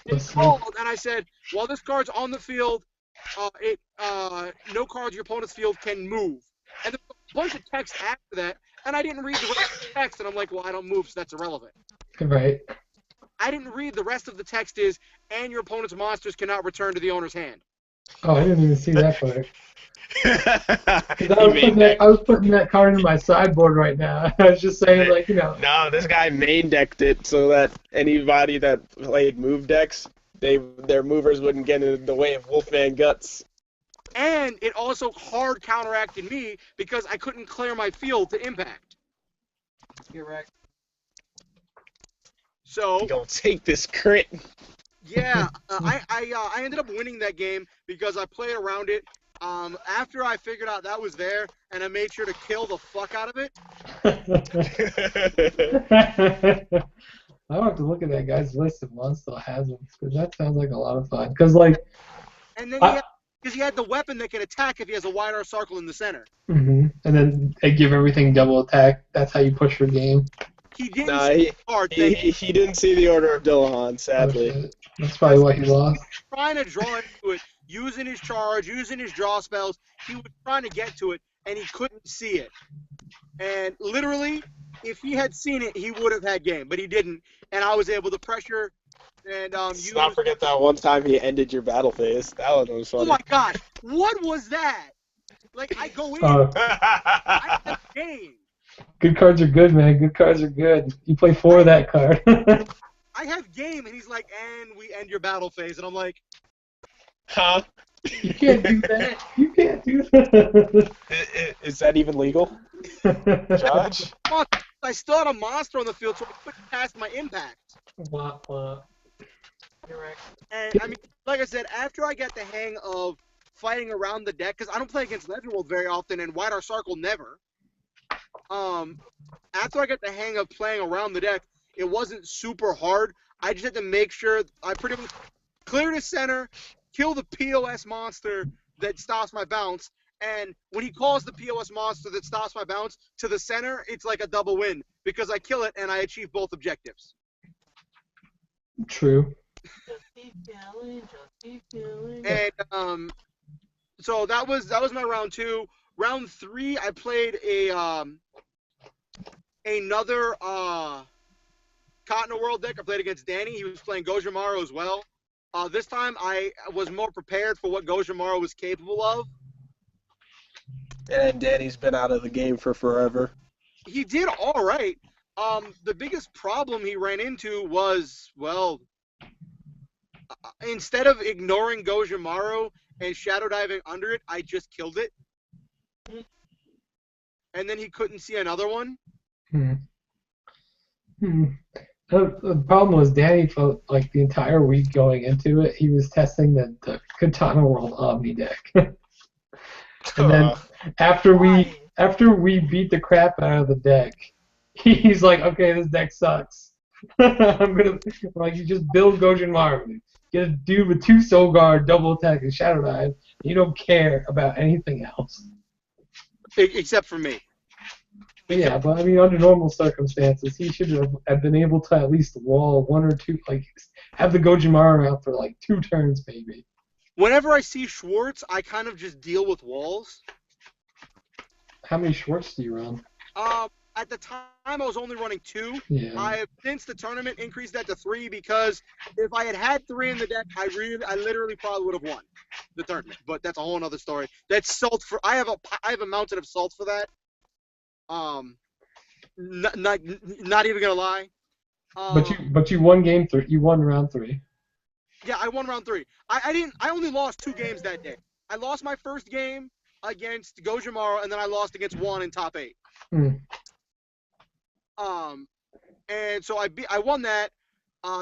He called, and I said, while this card's on the field, no cards your opponent's field can move. And there's a bunch of text after that, and I didn't read the rest of the text, and I'm like, well, I don't move, so that's irrelevant. Right. I didn't read the rest of the text and your opponent's monsters cannot return to the owner's hand. Oh, I didn't even see that part. I was putting that card in my sideboard right now. I was just saying, like, No, this guy main decked it so that anybody that played move decks, their movers wouldn't get in the way of Wolfman Guts. And it also hard counteracted me because I couldn't clear my field to impact. Correct. So You gonna take this crit? yeah, I ended up winning that game because I played around it. After I figured out that was there, and I made sure to kill the fuck out of it. I'll have to look at that guy's list if one still has him, because that sounds like a lot of fun. Because, like, And then he had the weapon that can attack if he has a wider circle in the center. and then they give everything double attack. That's how you push your game. He didn't see the card. He didn't see the Order of Dillahan, sadly. Oh, that's probably why he lost. Trying to draw into it, using his charge, using his draw spells. He was trying to get to it, and he couldn't see it. And literally, if he had seen it, he would have had game, but he didn't. And I was able to pressure and Let's not forget that one time he ended your battle phase. That one was funny. Oh my god, what was that? Like, I go in, I have game. Good cards are good, man. Good cards are good. You play 4 of that card. I have game, and he's like, and we end your battle phase, and I'm like, Huh? You can't do that. You can't do that. Is that even legal? Judge? I still had a monster on the field, so I couldn't pass my impact. Wah, wah. And, I mean, like I said, after I got the hang of fighting around the deck, because I don't play against Legend World very often, and White Our Circle never. After I got the hang of playing around the deck, it wasn't super hard. I just had to make sure I pretty much clear the center, kill the POS monster that stops my bounce, and when he calls the POS monster that stops my bounce to the center, it's like a double win, because I kill it and I achieve both objectives. True. Just keep killing. And so that was my round 2. Round 3, I played another Cotton World deck. I played against Danny. He was playing Gojimaro as well. This time I was more prepared for what Gojimaro was capable of. And Danny's been out of the game for forever. He did all right. The biggest problem he ran into was, well, instead of ignoring Gojimaro and shadow diving under it, I just killed it. And then he couldn't see another one. The problem was Danny felt like the entire week going into it, he was testing the Katana World Omni deck. And then after we beat the crap out of the deck, he's like, okay, this deck sucks. You just build Gojimaro. Get a dude with 2 Soul Guard, double attack, and shadow dive. You don't care about anything else. Except for me. Yeah, but I mean, under normal circumstances, he should have been able to at least wall 1 or 2, like, have the Gojimaro out for like 2 turns, maybe. Whenever I see Schwartz, I kind of just deal with walls. How many Schwartz do you run? I at the time I was only running 2. Yeah. I have since the tournament increased that to 3 because if I had had 3 in the deck, I literally probably would have won the tournament. But that's a whole other story. That's salt for. I have a mountain of salt for that. Not even gonna lie. But you won game 3. You won round 3. Yeah, I won round 3. I only lost 2 games that day. I lost my first game against Gojimaro, and then I lost against Juan in top 8. Mm. And so I won that.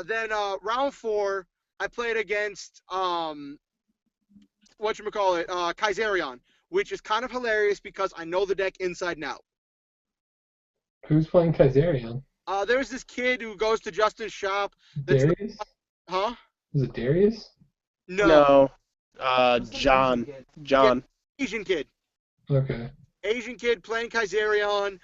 Then round 4, I played against Kaiserion, which is kind of hilarious because I know the deck inside and out. Who's playing Kaiserion? There's this kid who goes to Justin's shop. Darius? Huh? Is it Darius? No. John. Asian kid. Okay. Asian kid playing Kaiserion,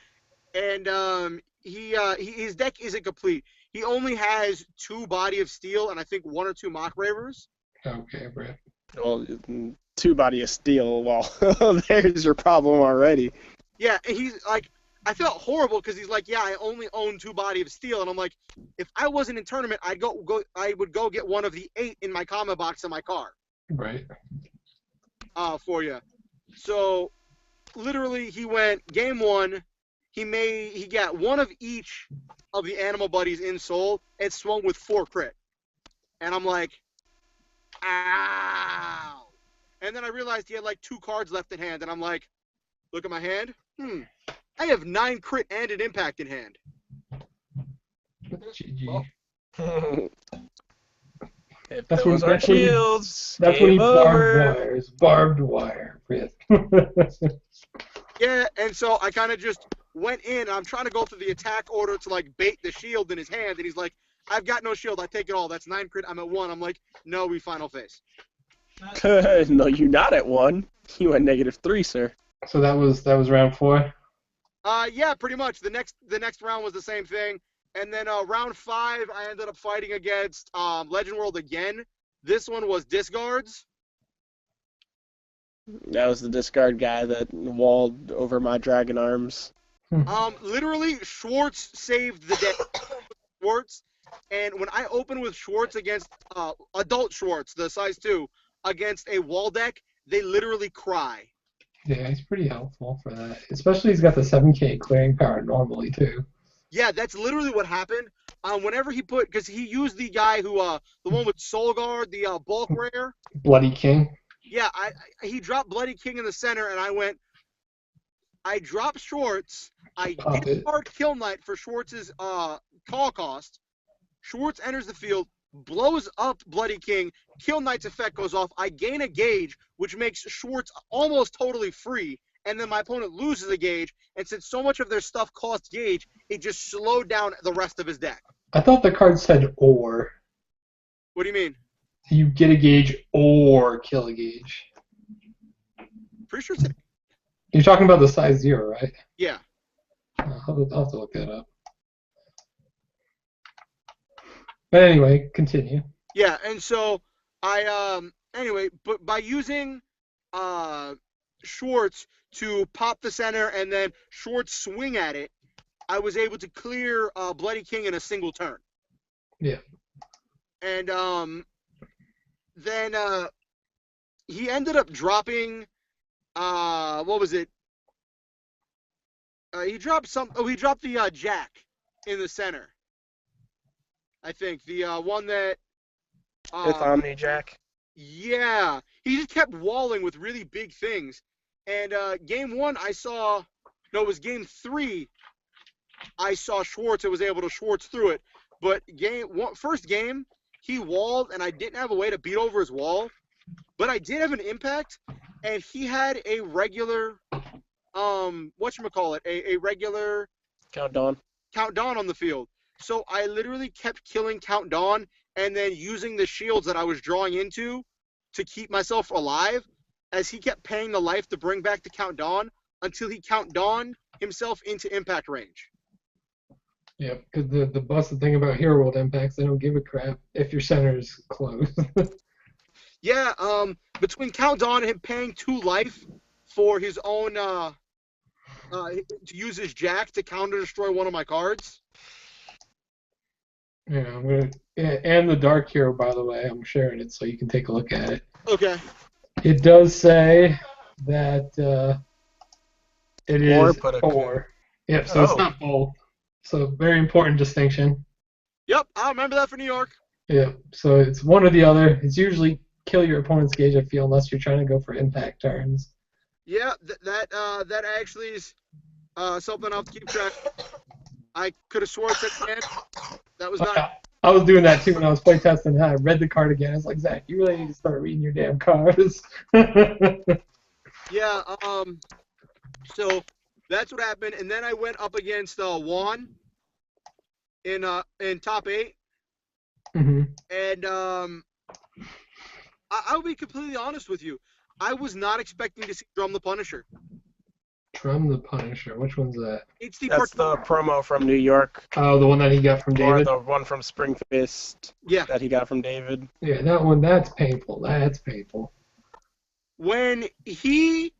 and his deck isn't complete. He only has 2 Body of Steel and I think 1 or 2 Mock Ravers. Okay, Brett. Well, 2 Body of Steel. Well, there's your problem already. Yeah, and he's like, I felt horrible because he's like, yeah, I only own 2 Body of Steel, and I'm like, if I wasn't in tournament, I would go get one of the 8 in my combo box in my car. Right. For you. So, literally, he went game 1. He got 1 of each of the animal buddies in soul and swung with 4 crit. And I'm like, ow. And then I realized he had like 2 cards left in hand, and I'm like, look at my hand. I have 9 crit and an impact in hand. GG. If That's those when- are that's when you- shields, That's when he game over. barbed wire. Yeah, and so I kind of just went in, and I'm trying to go through the attack order to like bait the shield in his hand, and he's like, I've got no shield, I take it all. That's 9 crit, I'm at 1. I'm like, no, we final face. No, you're not at 1. You at -3, sir. So that was round 4. Yeah, pretty much. The next round was the same thing. And then round 5, I ended up fighting against Legend World again. This one was discards. That was the discard guy that walled over my dragon arms. Literally, Schwartz saved the day. Schwartz. And when I opened with Schwartz against adult Schwartz, the size 2, against a wall deck, they literally cry. Yeah, he's pretty helpful for that. Especially he's got the 7k clearing power normally too. Yeah, that's literally what happened. Whenever he because he used the guy who, the one with Soul Guard, the bulk rare. Bloody King. Yeah, he dropped Bloody King in the center, and I dropped Schwartz. I discard Kill Knight for Schwartz's call cost. Schwartz enters the field, blows up Bloody King. Kill Knight's effect goes off. I gain a gauge, which makes Schwartz almost totally free. And then my opponent loses a gauge. And since so much of their stuff cost gauge, it just slowed down the rest of his deck. I thought the card said or. What do you mean? You get a gauge or kill a gauge. Pretty sure it's You're talking about the size 0, right? yeah. I'll have to look that up. But anyway, continue. Yeah, and so anyway, but by using Schwartz to pop the center and then Schwartz swing at it, I was able to clear Bloody King in a single turn. Yeah. And then he ended up dropping what was it? He dropped the Jack in the center. I think the one that It's Omni Jack. yeah, he just kept walling with really big things. And game 1 it was game 3 I saw Schwartz and was able to Schwartz through it. But first game, he walled and I didn't have a way to beat over his wall. But I did have an impact, and he had a regular a regular Count Dawn. Count Dawn on the field. So I literally kept killing Count Dawn and then using the shields that I was drawing into to keep myself alive as he kept paying the life to bring back the Count Dawn until he Count Dawn himself into impact range. Yeah, because the busted thing about Hero World impacts, they don't give a crap if your center is closed. Yeah, between Count Dawn and him paying 2 life for his own to use his jack to counter destroy one of my cards. Yeah, I'm gonna, and the Dark Hero, by the way, I'm sharing it so you can take a look at it. Okay. It does say that it Or is put a or. Yep, so it's Oh. not both. So very important distinction. Yep, I'll remember that for New York. Yeah, so it's one or the other. It's usually kill your opponent's gauge, I feel, unless you're trying to go for impact turns. Yeah, that actually is something I'll have to keep track. I could have sworn it said again. That was not. I was doing that too when I was playtesting. I read the card again. I was like, Zach, you really need to start reading your damn cards. Yeah. So that's what happened, and then I went up against Juan in top 8, hmm and I'll be completely honest with you. I was not expecting to see Drum the Punisher. Drum the Punisher. Which one's that? It's the That's the promo from New York, Oh, the one that he got from or David? the one from Springfist Yeah. that he got from David. Yeah, that one, that's painful. That's painful. When he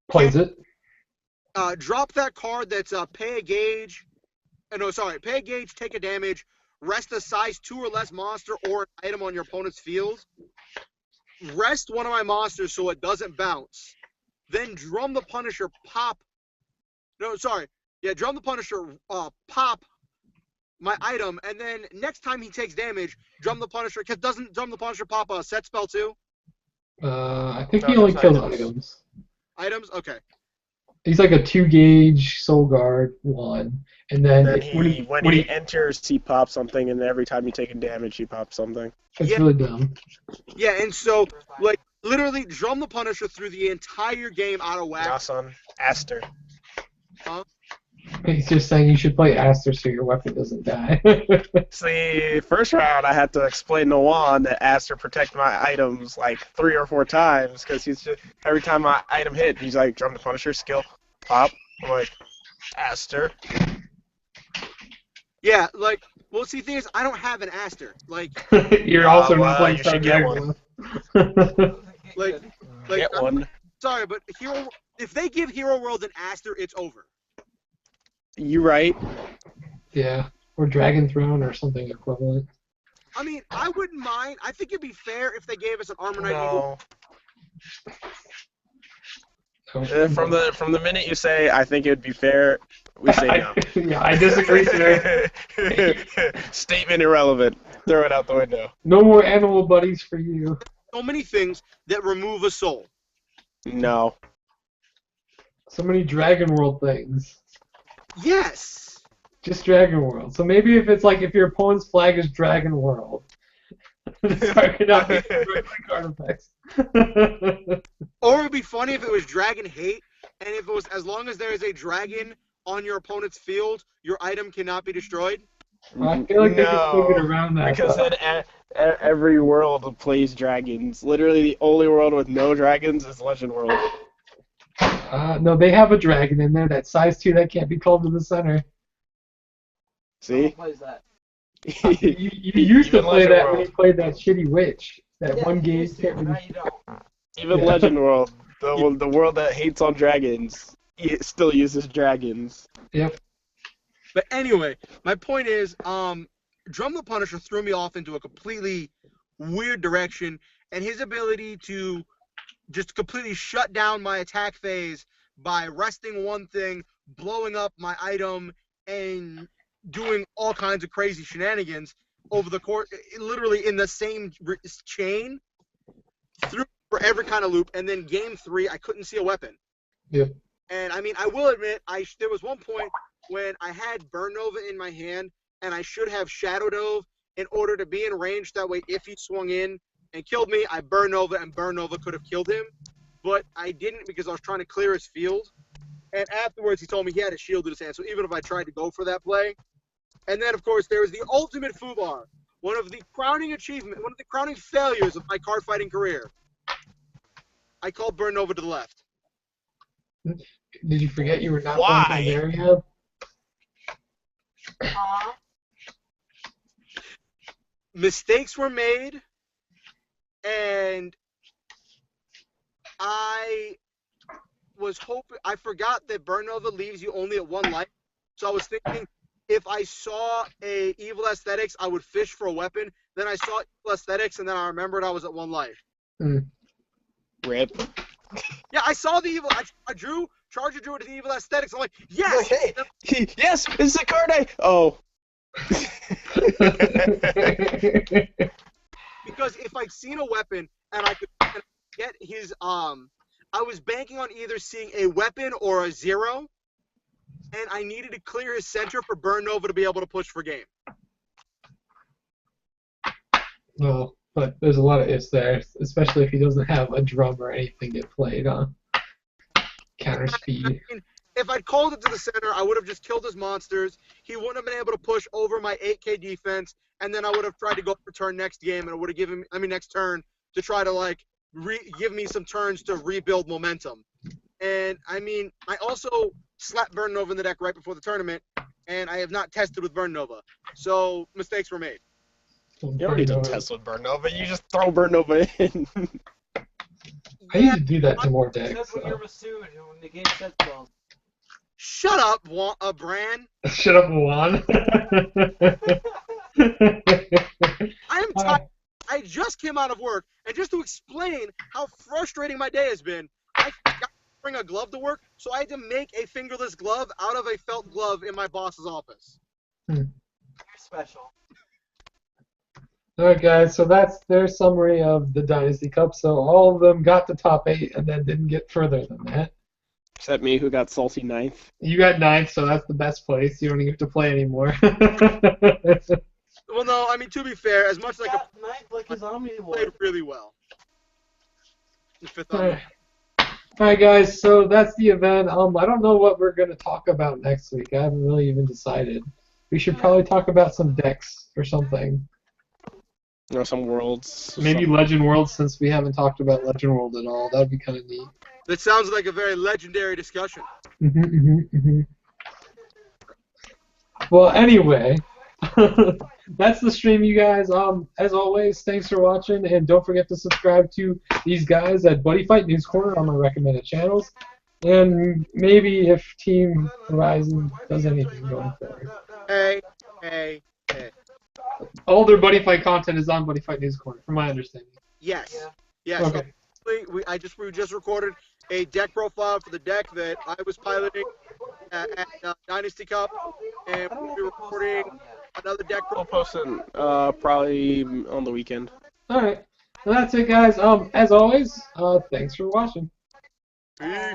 Plays it. drop that card that's pay a gauge. Pay a gauge, take a damage, rest a size 2 or less monster or an item on your opponent's field. Rest one of my monsters so it doesn't bounce. Then Drum the Punisher pop. Drum the Punisher pop my item, and then next time he takes damage, Drum the Punisher. Cause doesn't Drum the Punisher pop a set spell too? I think No, he only just kills items. items. Items, okay. He's like a 2-gauge Soul Guard 1, and then Then when he enters, he pops something, and every time you take a damage, he pops something. it's Yeah. really dumb. Yeah, and so like literally Drum the Punisher through the entire game out of whack. Nah, son. Aster. He's just saying you should play Aster so your weapon doesn't die. See, first round, I had to explain to Juan that Aster protect my items like 3 or 4 times, because he's just, every time my item hit, he's like, Drum the Punisher, skill, pop. I'm like, Aster. Yeah, like, well, see, the thing is, I don't have an Aster. Like, You're also well, not playing you should Star get Dragon. like, Get I'm one. sorry, but if they give Hero World an Aster, it's over. You right. Yeah, or Dragon Throne or something equivalent. I mean, I wouldn't mind. I think it'd be fair if they gave us an Armor Knight Eagle. No. From the minute you say, I think it would be fair, we say no. Yeah, I disagree, sir. Statement irrelevant. Throw it out the window. No more animal buddies for you. So many things that remove a soul. No. So many Dragon World things. Yes. Just Dragon World. So maybe if it's like if your opponent's flag is Dragon World, sorry, not card effects. Or it would be funny if it was Dragon Hate, and if it was as long as there is a dragon on your opponent's field, your item cannot be destroyed. I feel like they can still get around that. Because then every world plays dragons. Literally, the only world with no dragons is Legend World. No, they have a dragon in there. That size 2 that can't be called to the center. See? Who plays that? You used to Even play Legend that when World. you played that shitty witch. That Yeah, one you game. used to, but now you don't. Even Yeah. Legend World, the world that hates on dragons, it still uses dragons. Yep. But anyway, my point is, Drum the Punisher threw me off into a completely weird direction, and his ability to just completely shut down my attack phase by resting one thing, blowing up my item, and doing all kinds of crazy shenanigans over the course, literally in the same chain, through for every kind of loop, and then game 3, I couldn't see a weapon. Yep. And I mean, I will admit, there was one point when I had Burn Nova in my hand, and I should have Shadow Dove in order to be in range. That way, if he swung in and killed me, I Burn Nova, and Burn Nova could have killed him. But I didn't because I was trying to clear his field. And afterwards, he told me he had a shield in his hand. So even if I tried to go for that play, and then of course there was the ultimate foobar, one of the crowning failures of my card fighting career. I called Burn Nova to the left. Did you forget you were not Why? playing Pandaria? Mistakes were made, and was hoping. I forgot that Burn Nova leaves you only at 1 life, so I was thinking if I saw a Evil Aesthetics, I would fish for a weapon. Then I saw Evil Aesthetics, and then I remembered I was at 1 life. Rip. Yeah, I saw the Evil. I drew Charger Druid and Evil Aesthetics. I'm like, yes. Like, hey, yes, it's a card Oh. Because if I'd seen a weapon and I could get his I was banking on either seeing a weapon or a 0, and I needed to clear his center for Burn Nova to be able to push for game. Well, but there's a lot of ifs there, especially if he doesn't have a drum or anything get played on. Counter speed. I mean, if I'd called it to the center, I would have just killed his monsters. He wouldn't have been able to push over my 8k defense, and then I would have tried to go for turn next game, and it would have given me, next turn to try to like give me some turns to rebuild momentum. And I mean, I also slapped Burn Nova in the deck right before the tournament, and I have not tested with Burn Nova, so mistakes were made. You don't need to test with Burn Nova. You just throw Burn Nova in. I need to do that to more decks. Except when you're Masood, who negates set spells. Shut up, Bran. Shut up, Juan. I am tired. I just came out of work, and just to explain how frustrating my day has been, I forgot to bring a glove to work, so I had to make a fingerless glove out of a felt glove in my boss's office. You're special. Alright guys, so that's their summary of the Dynasty Cup. So all of them got to top 8 and then didn't get further than that. Except me, who got salty 9th. You got 9th, so that's the best place. You don't even have to play anymore. Well, no, I mean, to be fair, as much as I could Ninth like his Omni played really well. The fifth Alright, guys, so that's the event. I don't know what we're going to talk about next week. I haven't really even decided. We should probably talk about some decks or something. Or some worlds. Maybe Legend World, since we haven't talked about Legend World at all. That would be kind of neat. That sounds like a very legendary discussion. Well, anyway, that's the stream, you guys. As always, thanks for watching, and don't forget to subscribe to these guys at Buddy Fight News Corner on my recommended channels, and maybe if Team Horizon does anything going forward. Hey. All their Buddy Fight content is on Buddy Fight News Corner, from my understanding. Yes. Yes. Okay. So we just recorded a deck profile for the deck that I was piloting at Dynasty Cup, and we'll be recording another deck I'll profile. post it probably on the weekend. All right. Well, that's it, guys. As always, thanks for watching. Peace.